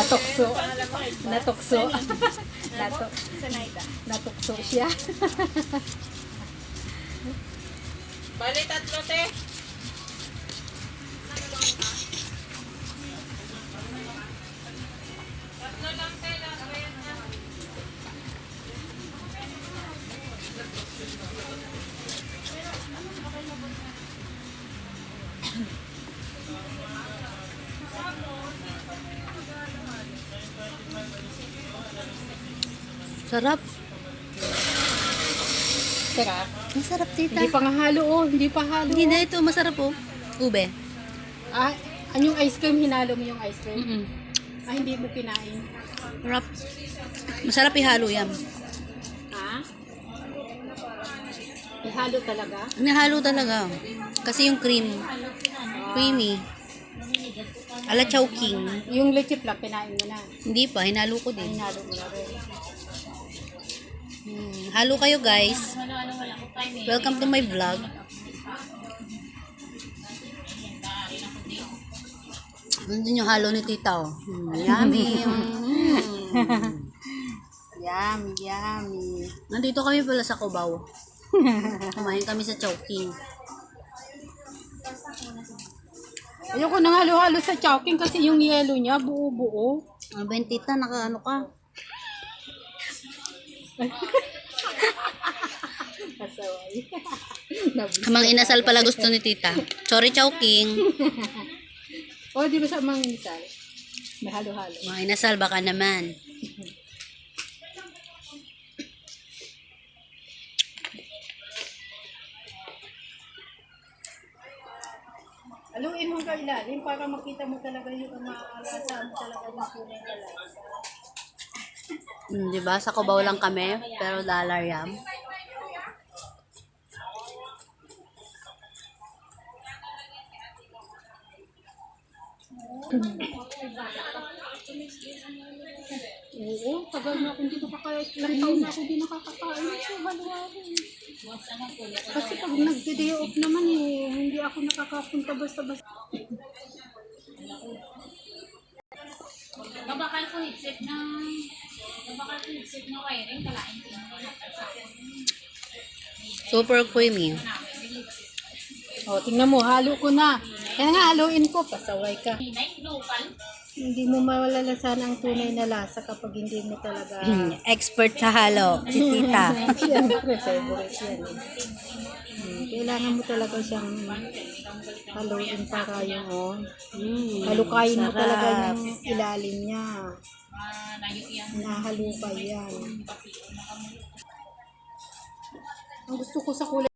Natukso. Natukso. Natukso siya. Bali, tatlo, te. Tatlo lang, te. Last round na. Sarap. Sarap. Masarap, tita. Hindi pa nga halo, oh. Hindi pa halo. Hindi na ito, masarap po. Ube. Ah, yung ice cream, hinalo mo yung ice cream? Mm-mm. Ah, hindi mo kinain. Sarap. Masarap ihalo yan. Ha? Ihalo talaga? Nihalo talaga. Kasi yung cream. Creamy. Ala chowking. Yung leche flan, kinain mo na. Hindi pa, hinalo ko din. Hinalo mo na rin. Halo kayo guys. Welcome to my vlog. Nandun yung halo ni tita oh. Yummy. Yummy, yummy. Nandito kami pala sa Cubao. Kumain kami sa Chowking. Ayoko nang halo-halo sa chowking kasi yung yelo niya, buo-buo. Ano ba yung tita? Naka-ano ka? Kasaway. Kamang inasal pala gusto ni tita. Sorry Chowking. O, di ba sa mga misal? May halo-halo. Mga inasal baka naman. Haluin mo ka ilalim para makita mo talaga yung maalasa mo talaga yung tunay na lasa. Diba? Sa Cubao lang kami. Pero Dalaryam. Oo, tagal na akong hindi nakakain. Ilang taon na ako hindi nakakakain. So, halo-halo. Kasi pag nag-day off naman hindi ako nakakapunta basta-basta. Babakal ko headset na wiring. Kalain ko na Super creamy. O, tingnan mo, halo ko na. Kaya nga, haluin ko. Pasaway ka. local. Hindi mo malalasan ang tunay na lasa kapag hindi mo talaga... Expert sa halo. Si tita. Siyempre, favorite yan. Kailangan mo talaga siyang haluin para yung halukayin mo talaga yung ilalim niya. Nahalukay yan. Ang gusto ko sa kulay